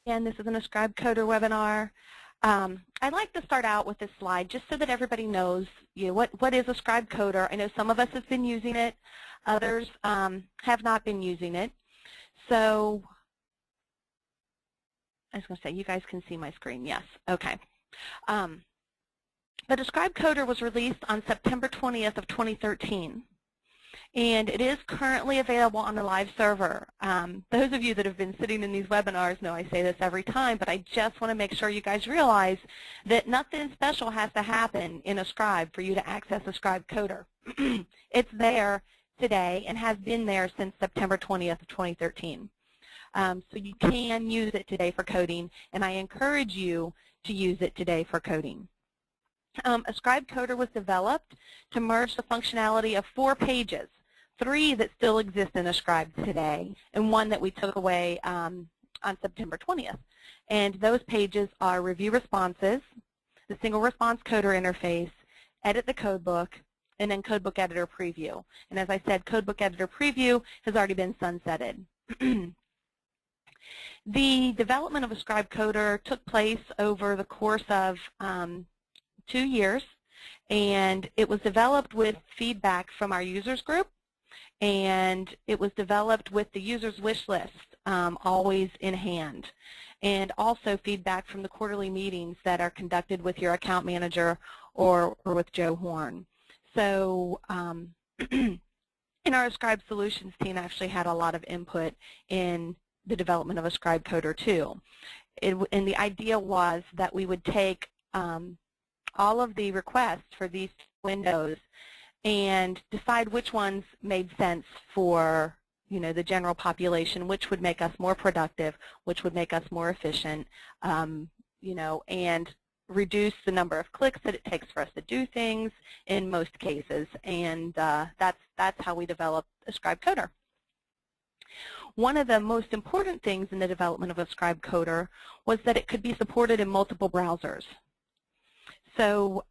And this is an Ascribe Coder webinar. I'd like to start out with this slide just so that everybody knows, what is Ascribe Coder. I know some of us have been using it, others have not been using it. So I was going to say, you guys can see my screen. Yes. Okay. But Ascribe Coder was released on September 20th of 2013. And it is currently available on the live server. Those of you that have been sitting in these webinars know I say this every time, but I just want to make sure you guys realize that nothing special has to happen in Ascribe for you to access Ascribe Coder. It's there today and has been there since September 20th of 2013. So you can use it today for coding, and I encourage you to use it today for coding. Ascribe Coder was developed to merge the functionality of 4 pages, 3 that still exist in Ascribe today, and 1 that we took away on September 20th. And those pages are review responses, the single response coder interface, edit the codebook, and then codebook editor preview. And as I said, codebook editor preview has already been sunsetted. The development of Ascribe Coder took place over the course of 2 years, and it was developed with feedback from our users group, and it was developed with the user's wish list always in hand, and also feedback from the quarterly meetings that are conducted with your account manager or with Joe Horn. So and our Ascribe Solutions team actually had a lot of input in the development of Ascribe Coder too. And the idea was that we would take all of the requests for these windows and decide which ones made sense for the general population, which would make us more productive, which would make us more efficient, and reduce the number of clicks that it takes for us to do things in most cases. And that's how we developed Ascribe Coder. One of the most important things in the development of Ascribe Coder was that it could be supported in multiple browsers. So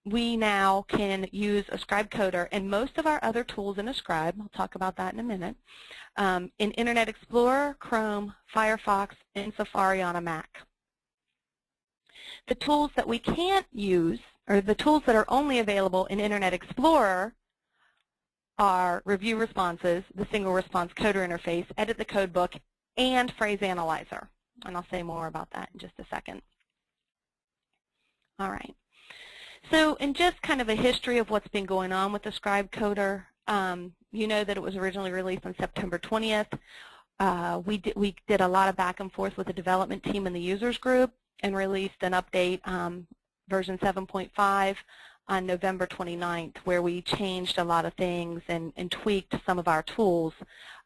we now can use Ascribe Coder and most of our other tools in Ascribe, I'll talk about that in a minute, in Internet Explorer, Chrome, Firefox, and Safari on a Mac. The tools that we can't use, or the tools that are only available in Internet Explorer, are review responses, the single response coder interface, edit the codebook, and phrase analyzer. And I'll say more about that in just a second. All right. So in just kind of a history of what's been going on with Ascribe Coder, you know that it was originally released on September 20th. We did a lot of back and forth with the development team and the users group and released an update, version 7.5, on November 29th, where we changed a lot of things and tweaked some of our tools.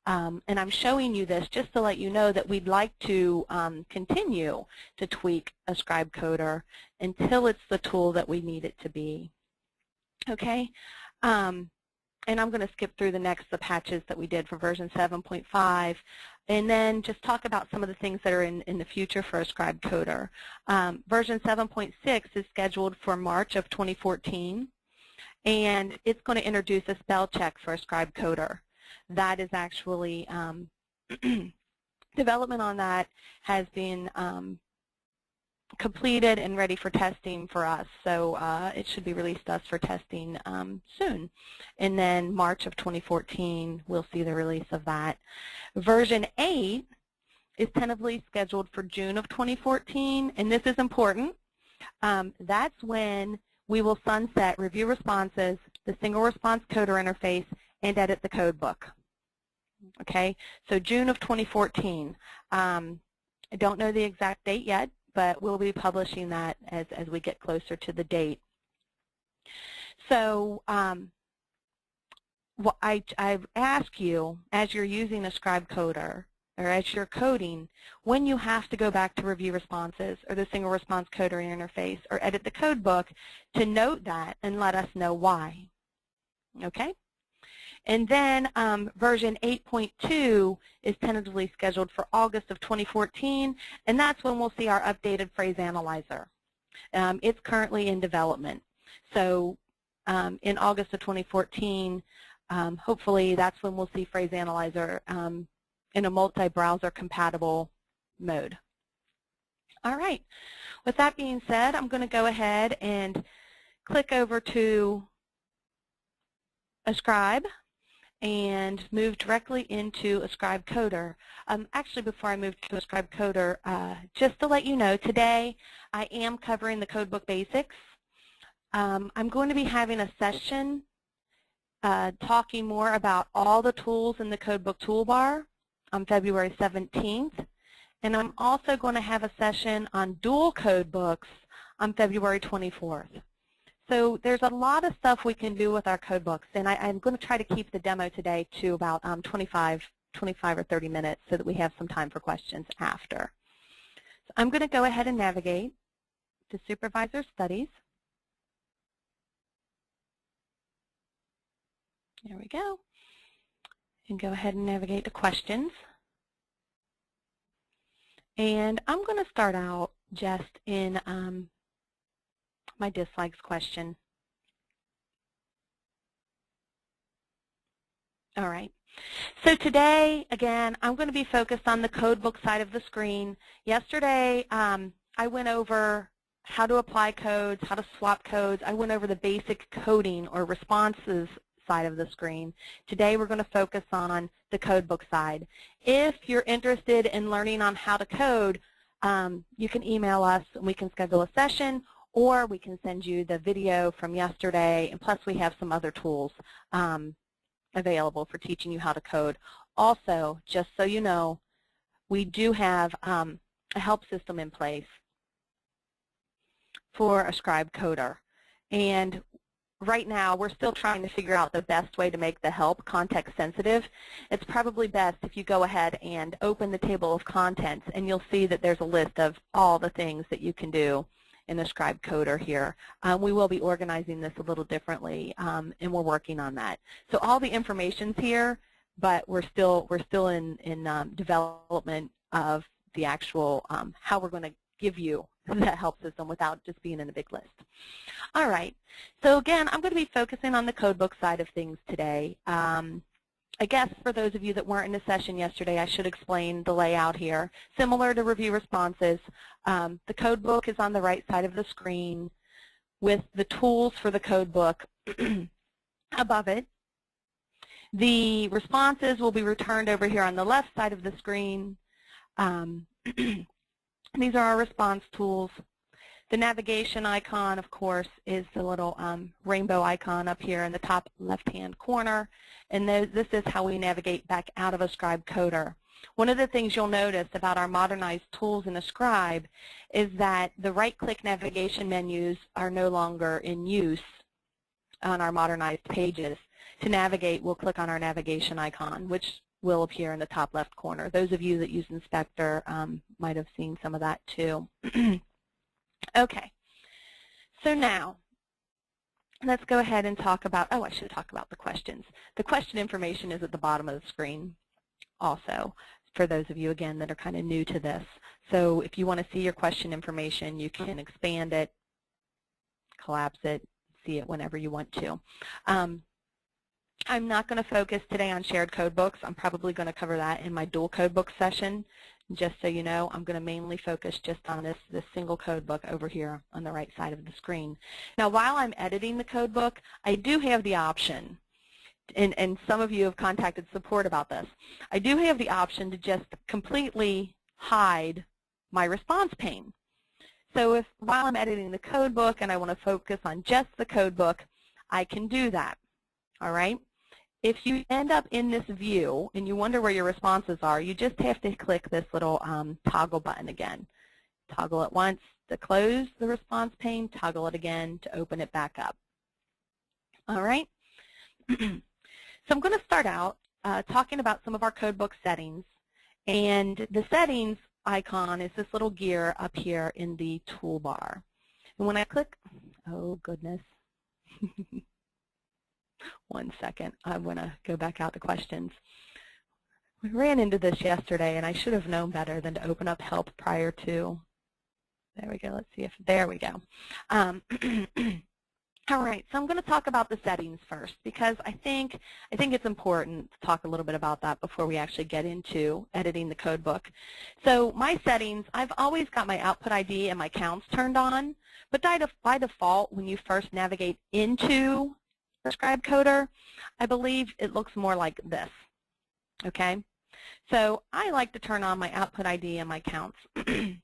And I'm showing you this just to let you know that we'd like to continue to tweak Ascribe Coder until it's the tool that we need it to be. Okay? And I'm going to skip through the patches that we did for version 7.5 and then just talk about some of the things that are in the future for Ascribe Coder. Version 7.6 is scheduled for March of 2014, and it's going to introduce a spell check for Ascribe Coder. That is actually, development on that has been completed and ready for testing for us. So it should be released to us for testing soon. And then March of 2014, we'll see the release of that. Version 8 is tentatively scheduled for June of 2014, and this is important. That's when we will sunset review responses, the single response coder interface, and edit the codebook. Okay, so June of 2014. I don't know the exact date yet, but we'll be publishing that as we get closer to the date. So what I ask you, as you're using Ascribe Coder, or as you're coding, when you have to go back to review responses or the single response coder interface or edit the codebook, to note that and let us know why. Okay? And then version 8.2 is tentatively scheduled for August of 2014, and that's when we'll see our updated phrase analyzer. It's currently in development. So in August of 2014, hopefully that's when we'll see phrase analyzer in a multi-browser compatible mode. All right. With that being said, I'm going to go ahead and click over to Ascribe and move directly into Ascribe Coder. Actually, before I move to Ascribe Coder, just to let you know, today I am covering the Codebook basics. I'm going to be having a session talking more about all the tools in the Codebook toolbar on February 17th. And I'm also going to have a session on dual codebooks on February 24th. So there's a lot of stuff we can do with our codebooks, and I'm going to try to keep the demo today to about 25 or 30 minutes so that we have some time for questions after. So I'm going to go ahead and navigate to Supervisor Studies. There we go. And go ahead and navigate to Questions. And I'm going to start out just in my dislikes question. All right. So today, again, I'm going to be focused on the codebook side of the screen. Yesterday, I went over how to apply codes, how to swap codes. I went over the basic coding or responses side of the screen. Today we're going to focus on the codebook side. If you're interested in learning on how to code, you can email us and we can schedule a session, or we can send you the video from yesterday, and plus we have some other tools available for teaching you how to code. Also, just so you know, we do have a help system in place for Ascribe Coder, and right now, we're still trying to figure out the best way to make the help context sensitive. It's probably best if you go ahead and open the table of contents, and you'll see that there's a list of all the things that you can do in Ascribe Coder here. We will be organizing this a little differently, and we're working on that. So all the information's here, but we're still in development of the actual how we're going to give you that help system without just being in a big list. All right, so again, I'm going to be focusing on the codebook side of things today. I guess for those of you that weren't in the session yesterday, I should explain the layout here. Similar to review responses, the codebook is on the right side of the screen with the tools for the codebook above it. The responses will be returned over here on the left side of the screen. These are our response tools. The navigation icon, of course, is the little rainbow icon up here in the top left-hand corner, and this is how we navigate back out of Ascribe Coder. One of the things you'll notice about our modernized tools in Ascribe is that the right-click navigation menus are no longer in use on our modernized pages. To navigate, we'll click on our navigation icon, which will appear in the top left corner. Those of you that use Inspector might have seen some of that too. Okay, so now let's go ahead and talk about, I should talk about the questions. The question information is at the bottom of the screen also, for those of you, again, that are kind of new to this. So if you want to see your question information, you can expand it, collapse it, see it whenever you want to. I'm not going to focus today on shared codebooks. I'm probably going to cover that in my dual codebook session. Just so you know, I'm going to mainly focus just on this single codebook over here on the right side of the screen. Now, while I'm editing the codebook, I do have the option, and some of you have contacted support about this, I do have the option to just completely hide my response pane. So if while I'm editing the codebook and I want to focus on just the codebook, I can do that. All right? If you end up in this view and you wonder where your responses are, you just have to click this little toggle button again. Toggle it once to close the response pane, toggle it again to open it back up. All right? So I'm going to start out talking about some of our codebook settings. And the settings icon is this little gear up here in the toolbar. And when I click, oh goodness. One second, I want to go back out to questions. We ran into this yesterday, and I should have known better than to open up help prior to. There we go. Let's see if, there we go. All right, so I'm going to talk about the settings first because I think it's important to talk a little bit about that before we actually get into editing the code book. So my settings, I've always got my output ID and my counts turned on, but by default, when you first navigate into the Ascribe Coder, I believe it looks more like this, okay? So I like to turn on my output ID and my counts, and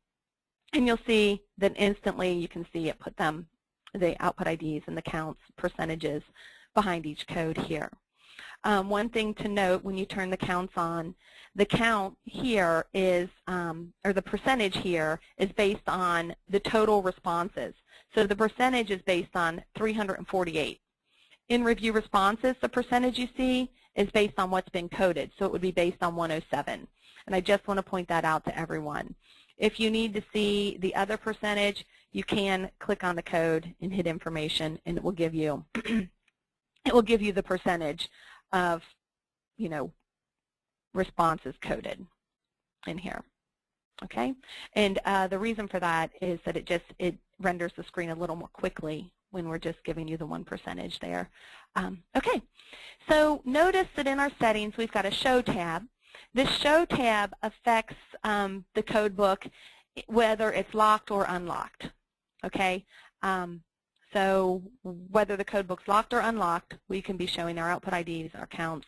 you'll see that instantly you can see it put them the output IDs and the counts, percentages behind each code here. One thing to note when you turn the counts on, the count here is, or the percentage here is based on the total responses. So the percentage is based on 348. In review responses, the percentage you see is based on what's been coded, so it would be based on 107. And I just want to point that out to everyone. If you need to see the other percentage, you can click on the code and hit information, and it will give you the percentage of, responses coded in here. Okay, and the reason for that is that it renders the screen a little more quickly when we're just giving you the one percentage there. Okay, so notice that in our settings we've got a Show tab. This Show tab affects the code book whether it's locked or unlocked. Okay, so whether the code book's locked or unlocked, we can be showing our output IDs, our counts,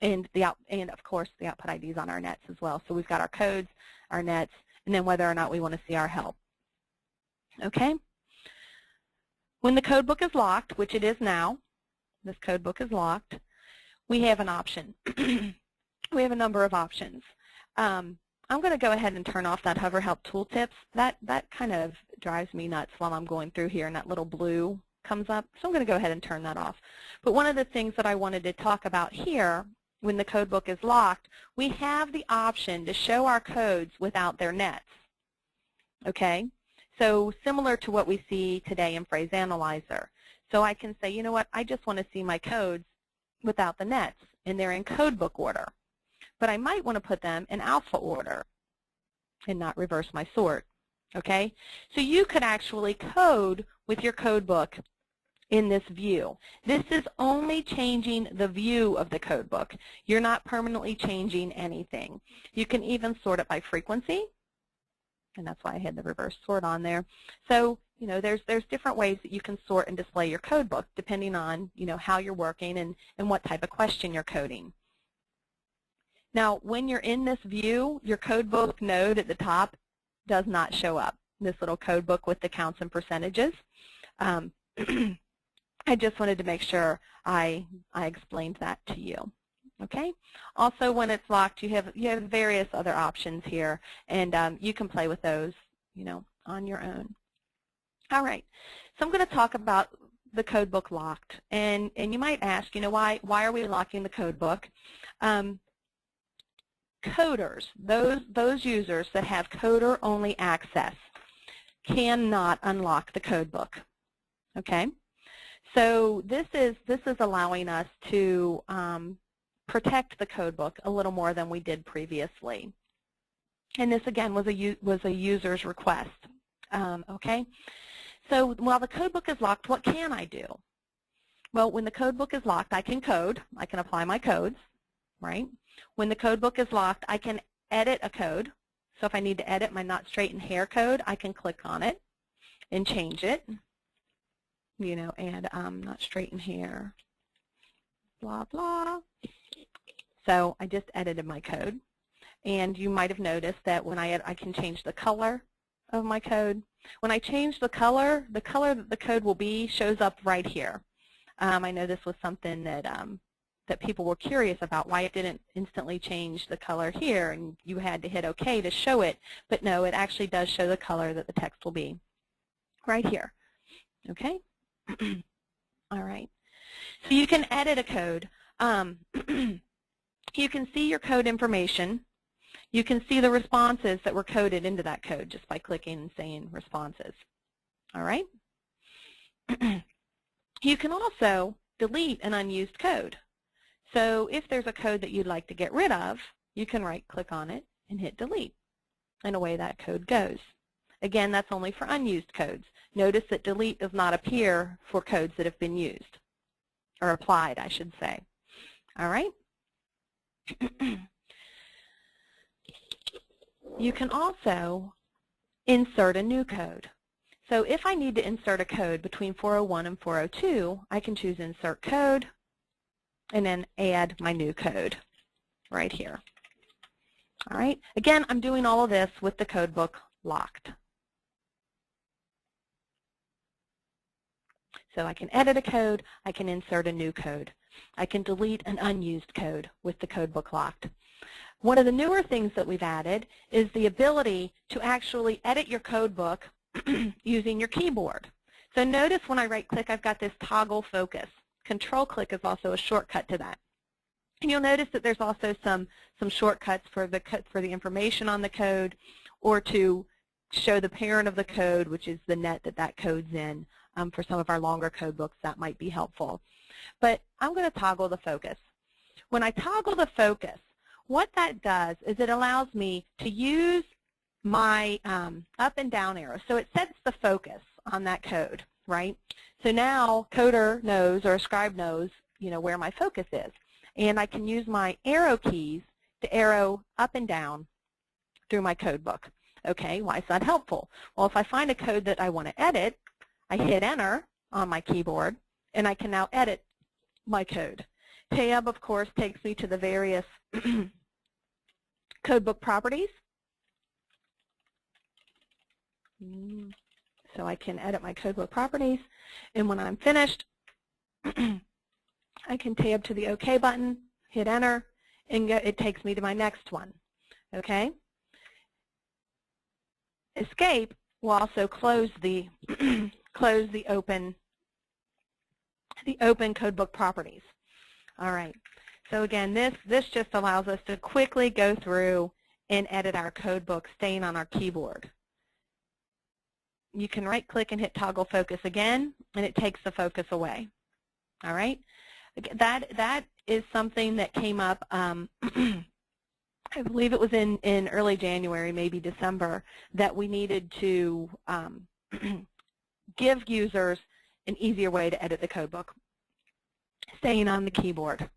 and of course the output IDs on our nets as well. So we've got our codes, our nets, and then whether or not we want to see our help. Okay. When the code book is locked, which it is now, this code book is locked, we have an option. We have a number of options. I'm going to go ahead and turn off that Hover Help Tooltips. That kind of drives me nuts while I'm going through here and that little blue comes up. So I'm going to go ahead and turn that off. But one of the things that I wanted to talk about here, when the code book is locked, we have the option to show our codes without their nets. Okay? So similar to what we see today in Phrase Analyzer. So I can say, you know what, I just want to see my codes without the nets, and they're in codebook order. But I might want to put them in alpha order and not reverse my sort. Okay? So you could actually code with your code book in this view. This is only changing the view of the code book. You're not permanently changing anything. You can even sort it by frequency, and that's why I had the reverse sort on there. So, there's different ways that you can sort and display your code book depending on, how you're working and what type of question you're coding. Now, when you're in this view, your codebook node at the top does not show up, this little codebook with the counts and percentages. I just wanted to make sure I explained that to you. Okay. Also, when it's locked, you have various other options here, and you can play with those, on your own. All right. So I'm going to talk about the codebook locked, and you might ask, why are we locking the codebook? Coders, those users that have coder-only access, cannot unlock the codebook. Okay, so this is allowing us to protect the codebook a little more than we did previously. And this again was a user's request. Okay, so while the codebook is locked, what can I do? Well, when the codebook is locked, I can code. I can apply my codes, right? When the codebook is locked, I can edit a code. So if I need to edit my not straight and hair code, I can click on it and change it. Add not straight and hair, blah, blah. So I just edited my code. And you might have noticed that when I can change the color of my code. When I change the color that the code will be shows up right here. I know this was something that that people were curious about, why it didn't instantly change the color here, and you had to hit OK to show it. But no, it actually does show the color that the text will be right here. Okay? All right. So you can edit a code. You can see your code information. You can see the responses that were coded into that code just by clicking and saying responses. All right? You can also delete an unused code. So if there's a code that you'd like to get rid of, you can right-click on it and hit delete. And away that code goes. Again, that's only for unused codes. Notice that delete does not appear for codes that have been used, or applied, I should say. All right? You can also insert a new code. So if I need to insert a code between 401 and 402, I can choose Insert Code and then add my new code right here. All right. Again, I'm doing all of this with the codebook locked. So I can edit a code, I can insert a new code. I can delete an unused code with the codebook locked. One of the newer things that we've added is the ability to actually edit your codebook using your keyboard. So notice when I right-click, I've got this toggle focus. Control-click is also a shortcut to that. And you'll notice that there's also some shortcuts for the information on the code, or to show the parent of the code, which is the net that code's in. For some of our longer code books, that might be helpful. But I'm going to toggle the focus. When I toggle the focus, what that does is it allows me to use my up and down arrow. So it sets the focus on that code, right? So now Coder knows, or Ascribe knows, where my focus is. And I can use my arrow keys to arrow up and down through my code book. Okay, why is that helpful? Well, if I find a code that I want to edit, I hit Enter on my keyboard, and I can now edit my code. Tab, of course, takes me to the various codebook properties. So I can edit my codebook properties, and when I'm finished, I can tab to the OK button, hit Enter, and it takes me to my next one. Okay? Escape will also close the open codebook properties. All right. So again, this just allows us to quickly go through and edit our codebook, staying on our keyboard. You can right-click and hit Toggle Focus again, and it takes the focus away. All right. That is something that came up. I believe it was in early January, maybe December, that we needed to give users an easier way to edit the codebook, staying on the keyboard.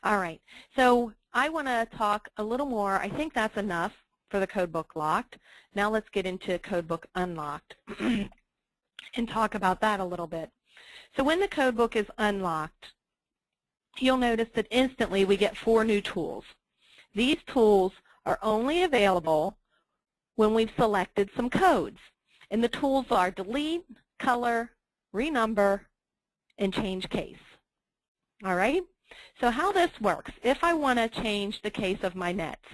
All right, so I want to talk a little more. I think that's enough for the codebook locked. Now let's get into codebook unlocked and talk about that a little bit. So when the codebook is unlocked, you'll notice that instantly we get 4 new tools. These tools are only available when we've selected some codes. And the tools are delete, color, renumber, and change case. All right? So how this works, if I want to change the case of my nets,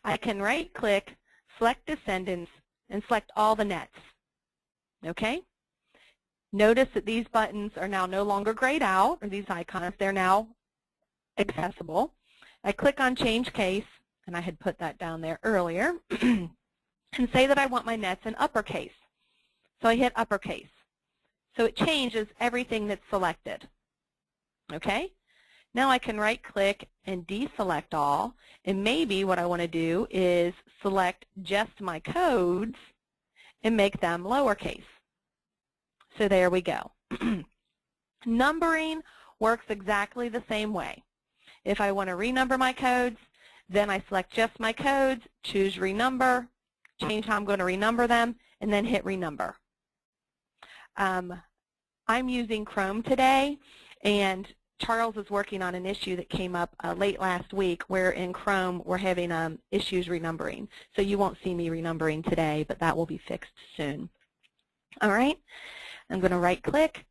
I can right-click, select Descendants, and select all the nets. Okay? Notice that these buttons are now no longer grayed out, or these icons, they're now accessible. I click on Change Case, and I had put that down there earlier, and say that I want my nets in uppercase. So I hit uppercase. So it changes everything that's selected. Okay? Now I can right-click and deselect all, and maybe what I want to do is select just my codes and make them lowercase. So there we go. Numbering works exactly the same way. If I want to renumber my codes, then I select just my codes, choose renumber, change how I'm going to renumber them, and then hit renumber. I'm using Chrome today, and Charles is working on an issue that came up late last week where in Chrome we're having issues renumbering. So you won't see me renumbering today, but that will be fixed soon. All right, I'm going to right-click,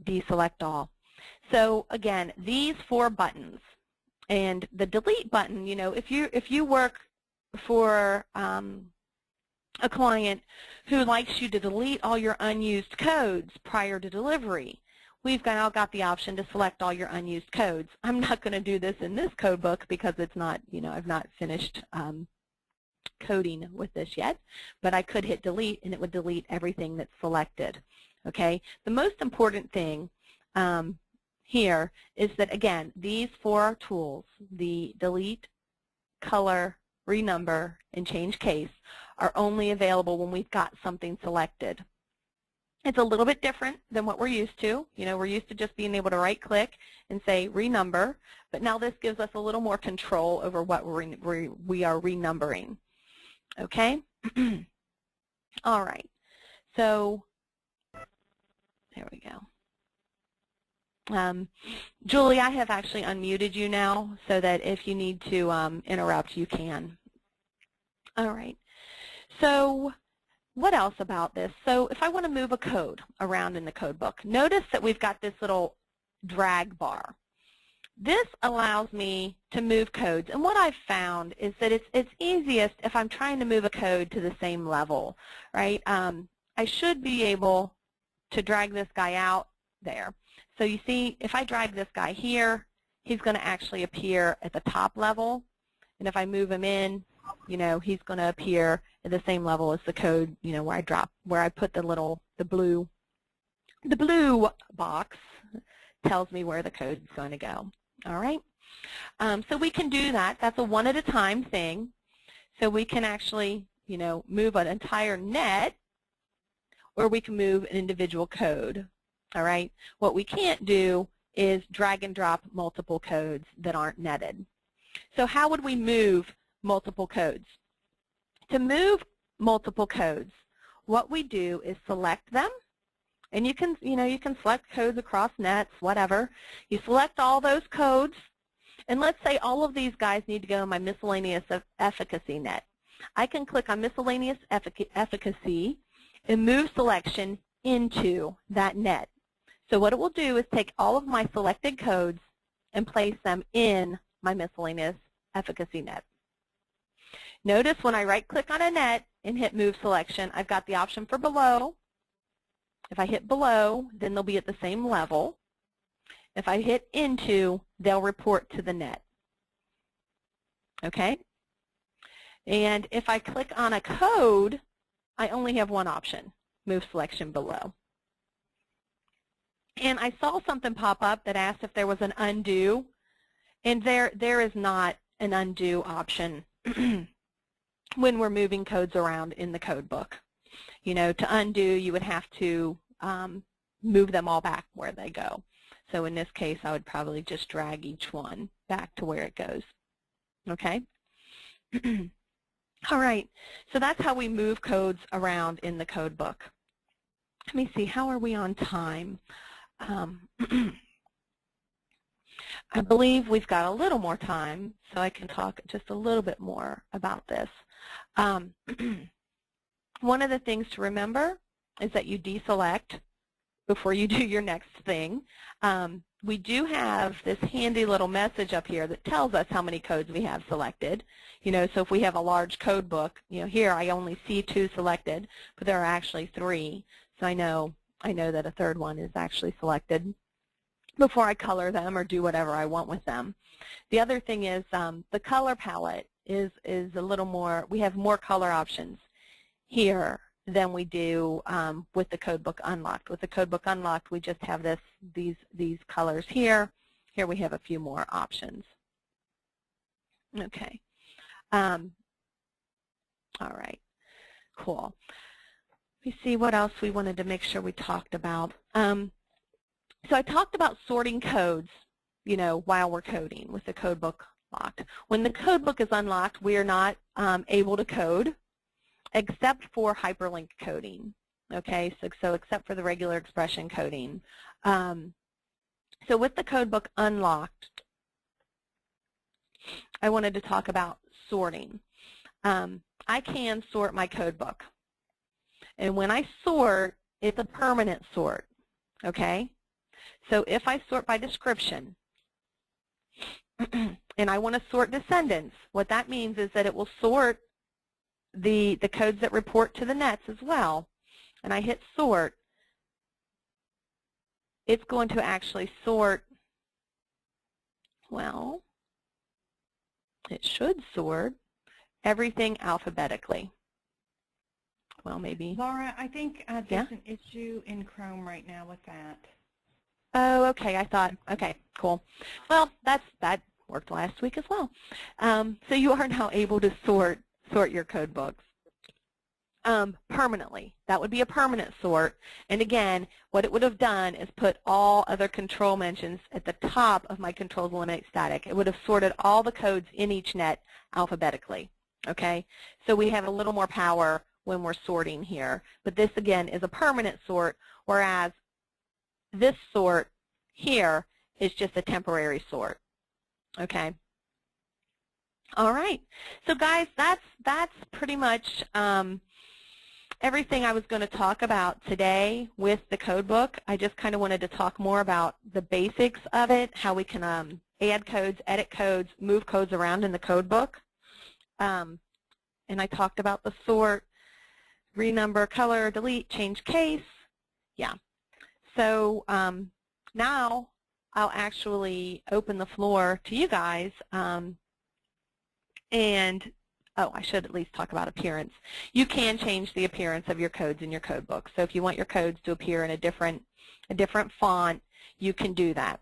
deselect all. So again, these 4 buttons, and the delete button, if you work for a client who likes you to delete all your unused codes prior to delivery, we've now got the option to select all your unused codes. I'm not going to do this in this code book because it's not, I've not finished coding with this yet, but I could hit delete and it would delete everything that's selected. Okay, the most important thing here is that, again, these 4 tools, the delete, color, renumber, and change case, are only available when we've got something selected. It's a little bit different than what we're used to. You know, we're used to just being able to right-click and say renumber, but now this gives us a little more control over what we are renumbering. Okay? All right. So there we go. Julie, I have actually unmuted you now so that if you need to interrupt, you can. All right. So what else about this? So if I want to move a code around in the code book, notice that we've got this little drag bar. This allows me to move codes, and what I've found is that it's easiest if I'm trying to move a code to the same level, right? I should be able to drag this guy out there. So you see, if I drag this guy here, he's going to actually appear at the top level, and if I move him in, you know, he's going to appear at the same level as the code, you know, where I put the blue box tells me where the code is going to go. All right. So we can do that. That's a one at a time thing. So we can actually, you know, move an entire net, or we can move an individual code. All right. What we can't do is drag and drop multiple codes that aren't netted. So how would we move multiple codes? To move multiple codes, what we do is select them, and you can select codes across nets, whatever. You select all those codes, and let's say all of these guys need to go in my miscellaneous efficacy net. I can click on miscellaneous efficacy and move selection into that net. So what it will do is take all of my selected codes and place them in my miscellaneous efficacy net. Notice when I right-click on a net and hit Move Selection, I've got the option for below. If I hit below, then they'll be at the same level. If I hit into, they'll report to the net. Okay? And if I click on a code, I only have one option, Move Selection below. And I saw something pop up that asked if there was an undo, and there is not an undo option when we're moving codes around in the code book. You know, to undo, you would have to move them all back where they go. So in this case, I would probably just drag each one back to where it goes. Okay? All right, so that's how we move codes around in the code book. Let me see, how are we on time? I believe we've got a little more time, so I can talk just a little bit more about this. One of the things to remember is that you deselect before you do your next thing. We do have this handy little message up here that tells us how many codes we have selected. You know, so if we have a large code book, you know, here I only see 2 selected, but there are actually 3. So I know that a third one is actually selected before I color them or do whatever I want with them. The other thing is the color palette is a little more, we have more color options here than we do with the Codebook Unlocked. With the Codebook Unlocked, we just have these colors here. Here we have a few more options. Okay. All right. Cool. Let me see what else we wanted to make sure we talked about. So I talked about sorting codes, you know, while we're coding with the Codebook locked. When the Codebook is unlocked, we are not able to code except for hyperlink coding. Okay, so except for the regular expression coding. So with the Codebook unlocked, I wanted to talk about sorting. I can sort my codebook. And when I sort, it's a permanent sort, okay? So if I sort by description, and I want to sort descendants, what that means is that it will sort the codes that report to the nets as well. And I hit sort, it's going to actually sort, well, it should sort everything alphabetically. Well, maybe. Laura, I think there's an issue in Chrome right now with that. Oh, okay. I thought, okay, cool. Well, that worked last week as well. So you are now able to sort your code books. permanently. That would be a permanent sort. And again, what it would have done is put all other control mentions at the top of my controls eliminate static. It would have sorted all the codes in each net alphabetically. Okay? So we have a little more power when we're sorting here. But this, again, is a permanent sort, whereas this sort here is just a temporary sort. Okay? All right. So guys, that's pretty much everything I was going to talk about today with the codebook. I just kind of wanted to talk more about the basics of it, how we can add codes, edit codes, move codes around in the codebook. And I talked about the sort, renumber, color, delete, change case. Yeah. So now I'll actually open the floor to you guys. And oh, I should at least talk about appearance. You can change the appearance of your codes in your code book. So if you want your codes to appear in a different font, you can do that.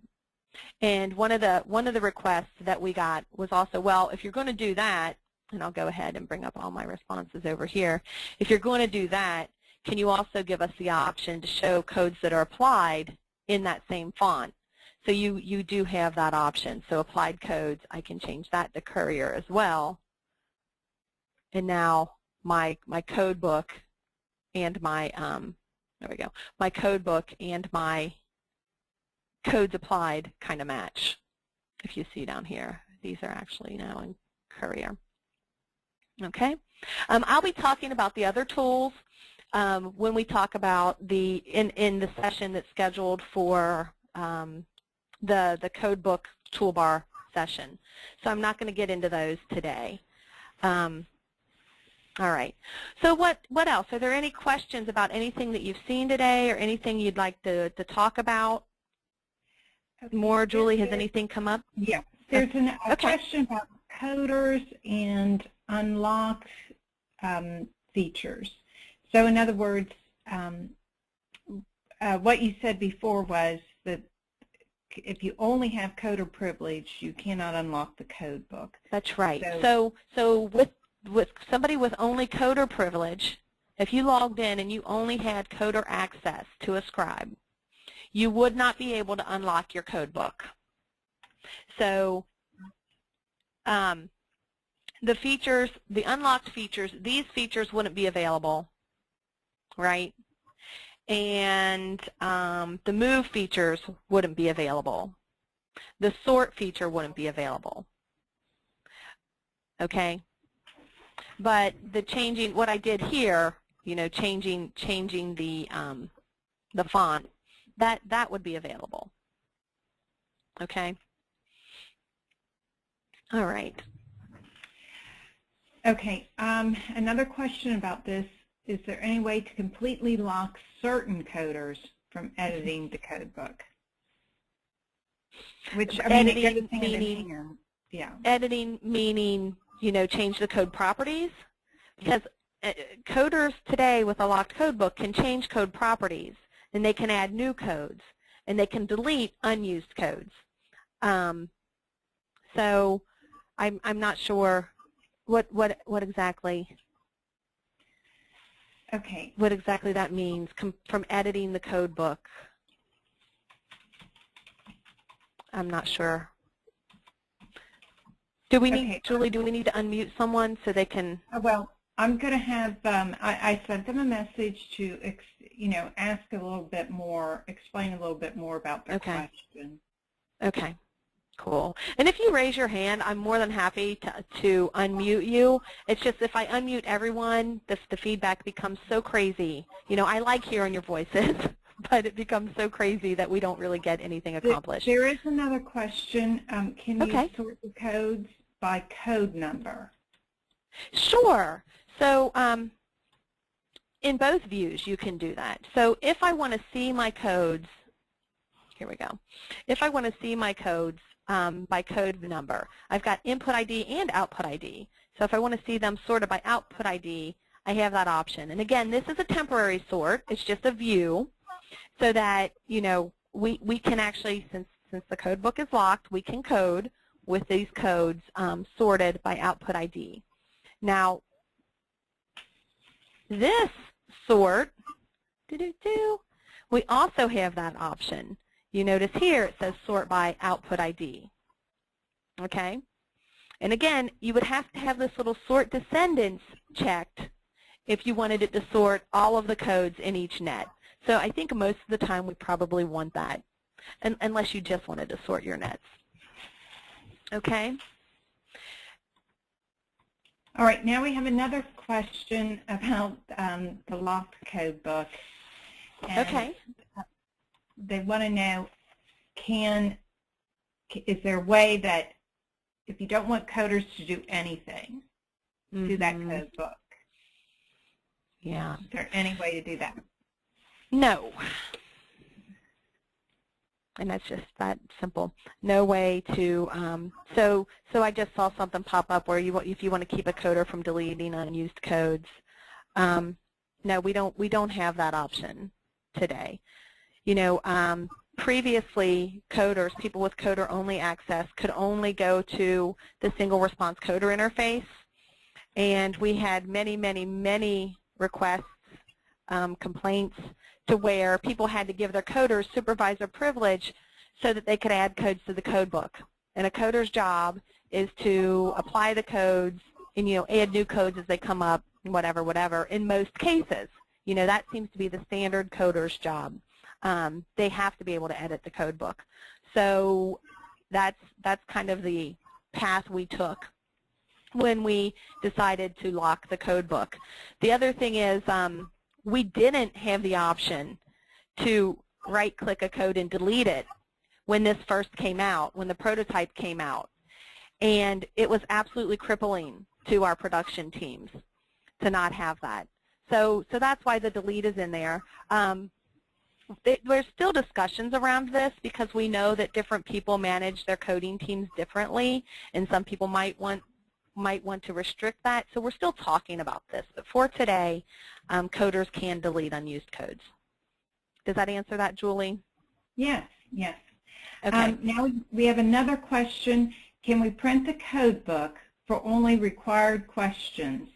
And one of the requests that we got was also, well, if you're going to do that, and I'll go ahead and bring up all my responses over here. If you're going to do that, can you also give us the option to show codes that are applied in that same font? So you do have that option. So applied codes, I can change that to Courier as well. And now my code book and my there we go. My code book and my codes applied kind of match. If you see down here, these are actually now in Courier. Okay. I'll be talking about the other tools when we talk about in the session that's scheduled for the codebook toolbar session. So I'm not going to get into those today. All right. So what else? Are there any questions about anything that you've seen today or anything you'd like to talk about? More, Julie, has anything come up? Yeah. There's a question about coders and unlocked features. So in other words, what you said before was that if you only have coder privilege, you cannot unlock the code book. That's right. So with somebody with only coder privilege, if you logged in and you only had coder access to Ascribe, you would not be able to unlock your code book. So the features, the unlocked features, these features wouldn't be available, right? And the move features wouldn't be available. The sort feature wouldn't be available. Okay? But the changing, what I did here, you know, changing the font, that would be available. Okay? All right. Okay. Another question about this. Is there any way to completely lock certain coders from editing the code book? Which, I mean, editing, it goes hand in hand. Yeah. Editing meaning, you know, change the code properties? Because coders today with a locked code book can change code properties, and they can add new codes, and they can delete unused codes. So I'm not sure what exactly. Okay. What exactly that means from editing the code book. I'm not sure. Do we need, Julie, do we need to unmute someone so they can? Well, I'm going to have, I sent them a message to, you know, ask a little bit more, explain a little bit more about their question. Okay. Cool. And if you raise your hand, I'm more than happy to unmute you. It's just if I unmute everyone, the feedback becomes so crazy. You know, I like hearing your voices, but it becomes so crazy that we don't really get anything accomplished. There is another question. Can you sort the codes by code number? Sure. So in both views, you can do that. So if I want to see my codes, here we go. If I want to see my codes by code number, I've got input ID and output ID. So if I want to see them sorted by output ID, I have that option. And again, this is a temporary sort. It's just a view so that, you know, we can actually, since the code book is locked, we can code with these codes sorted by output ID. Now, this sort, we also have that option. You notice here it says sort by output ID. Okay? And again, you would have to have this little sort descendants checked if you wanted it to sort all of the codes in each net. So I think most of the time we probably want that, unless you just wanted to sort your nets. Okay? All right, now we have another question about the locked codebook. And okay. They want to know, is there a way that if you don't want coders to do anything to that codebook, yeah, is there any way to do that? No. And that's just that simple. No way to, so I just saw something pop up where if you want to keep a coder from deleting unused codes. No, we don't have that option today. You know, previously coders, people with coder only access could only go to the single response coder interface, and we had many requests, complaints, to where people had to give their coders supervisor privilege so that they could add codes to the codebook. And a coder's job is to apply the codes and, you know, add new codes as they come up, whatever, in most cases. You know, that seems to be the standard coder's job. They have to be able to edit the codebook. So that's kind of the path we took when we decided to lock the codebook. The other thing is, we didn't have the option to right-click a code and delete it when this first came out, when the prototype came out. And it was absolutely crippling to our production teams to not have that. So that's why the delete is in there. There's still discussions around this because we know that different people manage their coding teams differently, and some people might want to restrict that. So we're still talking about this. But for today, coders can delete unused codes. Does that answer that, Julie? Yes, yes. Okay. Now we have another question. Can we print the codebook for only required questions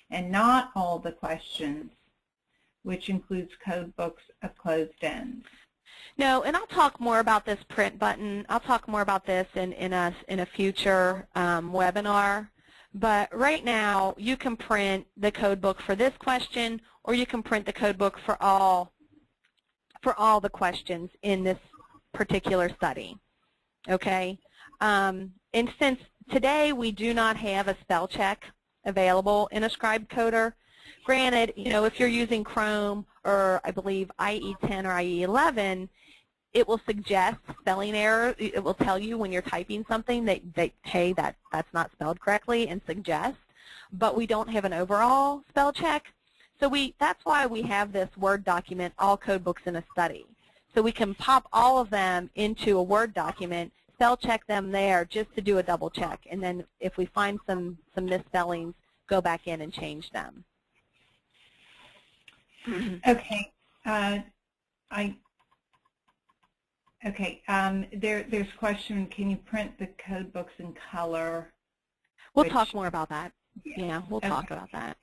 and not all the questions, which includes codebooks of closed ends? No, and I'll talk more about this print button. I'll talk more about this in a future webinar. But right now, you can print the codebook for this question, or you can print the codebook for all the questions in this particular study. Okay. And since today we do not have a spell check available in Ascribe Coder, granted, you know, if you're using Chrome or I believe IE10 or IE11, it will suggest spelling error. It will tell you when you're typing something that hey, that's not spelled correctly, and suggest. But we don't have an overall spell check. So that's why we have this Word document, all codebooks in a study. So we can pop all of them into a Word document, spell check them there just to do a double check. And then if we find some misspellings, go back in and change them. Okay. There's a question, can you print the codebooks in color? We'll talk more about that. Yeah, we'll talk about that.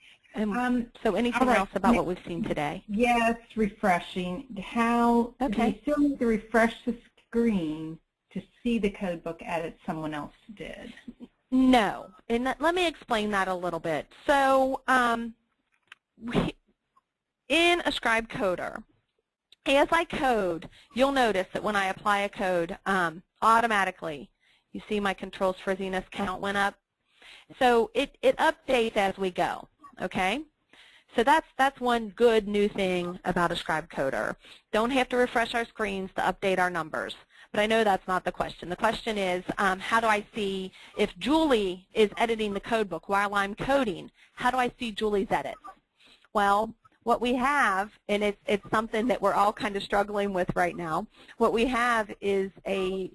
So anything right. else about what we've seen today? Yeah, it's refreshing. Do you still need to refresh the screen to see the codebook edit someone else did? No, and let me explain that a little bit. So in Ascribe Coder, as I code, you'll notice that when I apply a code, automatically, you see my controls frizziness count went up. So it updates as we go, okay? So that's one good new thing about Ascribe Coder. Don't have to refresh our screens to update our numbers. But I know that's not the question. The question is, how do I see if Julie is editing the codebook while I'm coding? How do I see Julie's edits? Well, what we have, and it's something that we're all kind of struggling with right now, what we have is what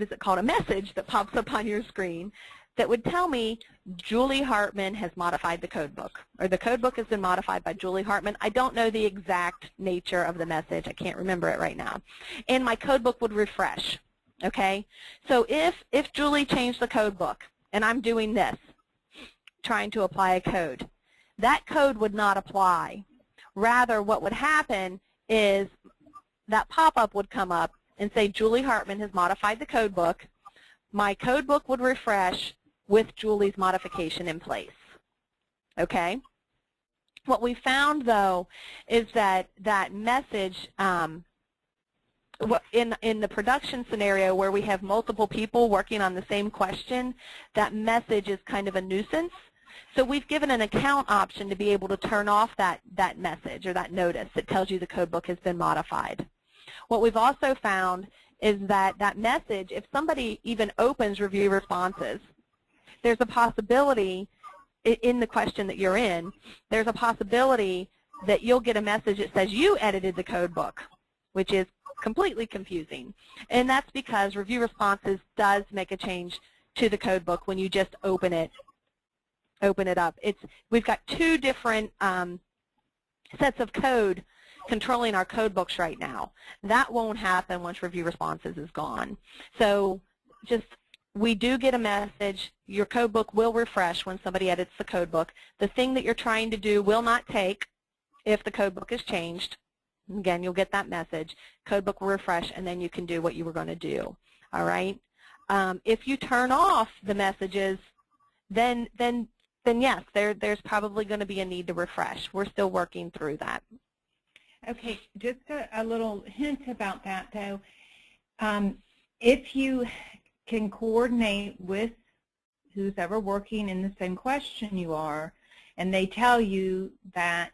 is it called, a message that pops up on your screen that would tell me Julie Hartman has modified the codebook, or the codebook has been modified by Julie Hartman. I don't know the exact nature of the message. I can't remember it right now. And my codebook would refresh, okay? So if Julie changed the codebook, and I'm doing this, trying to apply a code. That code would not apply. Rather, what would happen is that pop-up would come up and say, Julie Hartman has modified the code book. My code book would refresh with Julie's modification in place. Okay? What we found, though, is that that message, in the production scenario where we have multiple people working on the same question, that message is kind of a nuisance. So we've given an account option to be able to turn off that message or that notice that tells you the code book has been modified. What we've also found is that that message, if somebody even opens review responses, there's a possibility in the question that you're in, there's a possibility that you'll get a message that says you edited the code book, which is completely confusing. And that's because review responses does make a change to the code book when you just open it up. We've got two different sets of code controlling our code books right now. That won't happen once review responses is gone. So we do get a message, your code book will refresh when somebody edits the code book. The thing that you're trying to do will not take if the code book is changed. Again, you'll get that message. Code book will refresh, and then you can do what you were going to do. All right? If you turn off the messages, then yes, there's probably going to be a need to refresh. We're still working through that. Okay, just a little hint about that, though. If you can coordinate with who's ever working in the same question you are, and they tell you that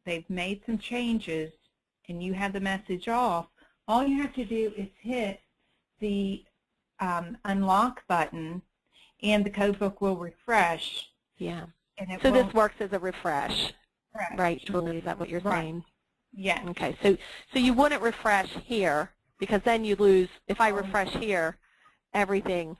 they've made some changes and you have the message off, all you have to do is hit the unlock button and the code book will refresh. Yeah. So this works as a refresh. Correct. Right, Julie, is that what you're saying? Yes. Okay, so you wouldn't refresh here because then you lose, if I refresh here, everything,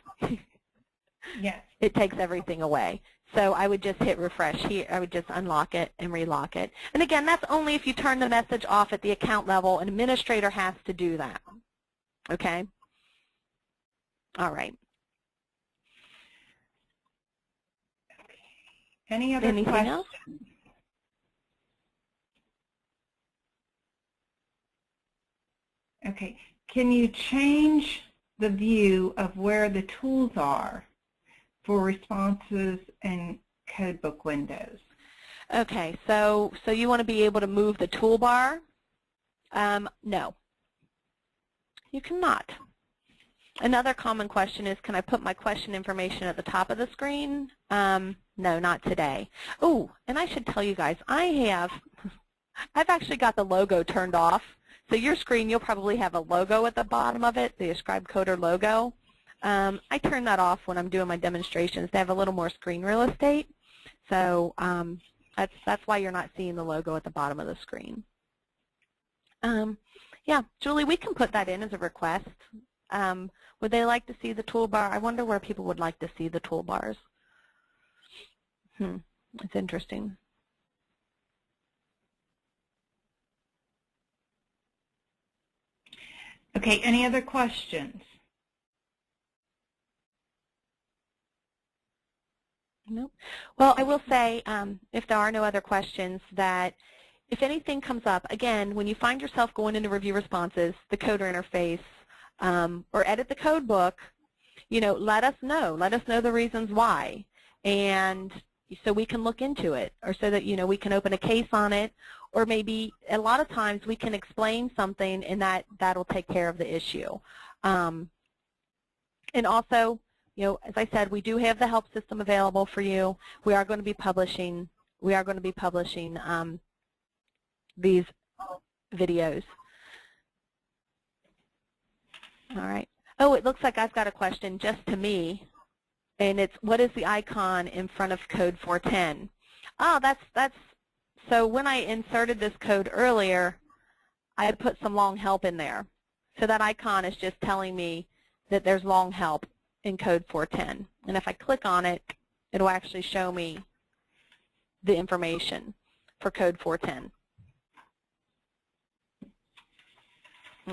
yes, it takes everything away. So I would just hit refresh here. I would just unlock it and relock it. And again, that's only if you turn the message off at the account level. An administrator has to do that. Okay? All right. Any other Anything questions? else? Okay. Can you change the view of where the tools are for responses and codebook windows? Okay, so you want to be able to move the toolbar? No, you cannot. Another common question is, can I put my question information at the top of the screen? No, not today. Oh, and I should tell you guys, I've actually got the logo turned off. So your screen, you'll probably have a logo at the bottom of it, the Ascribe Coder logo. I turn that off when I'm doing my demonstrations to have a little more screen real estate. So that's why you're not seeing the logo at the bottom of the screen. Yeah, Julie, we can put that in as a request. Would they like to see the toolbar? I wonder where people would like to see the toolbars. It's interesting. Okay, any other questions? Nope. Well, I will say, if there are no other questions, that if anything comes up, again, when you find yourself going into review responses, the coder interface, or edit the code book, let us know. Let us know the reasons why, and so we can look into it, or so that we can open a case on it, or maybe a lot of times we can explain something, and that'll take care of the issue. And also, as I said, we do have the help system available for you. We are going to be publishing. These videos. All right. Oh, it looks like I've got a question just to me, and it's, what is the icon in front of code 410? Oh, that's so when I inserted this code earlier, I had put some long help in there. So that icon is just telling me that there's long help in code 410. And if I click on it, it'll actually show me the information for code 410.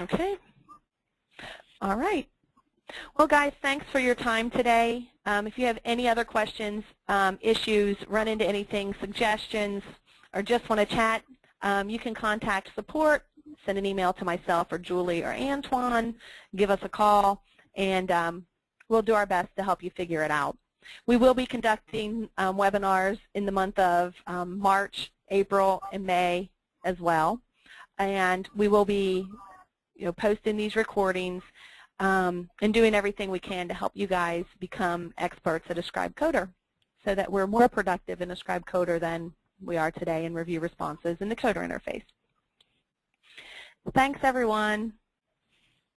Okay. All right. Well, guys, thanks for your time today. If you have any other questions, issues, run into anything, suggestions, or just want to chat, you can contact support, send an email to myself or Julie or Antoine, give us a call, and we'll do our best to help you figure it out. We will be conducting webinars in the month of March, April, and May as well, and we will be posting these recordings and doing everything we can to help you guys become experts at Ascribe Coder so that we're more productive in Ascribe Coder than we are today in review responses in the coder interface. Thanks, everyone.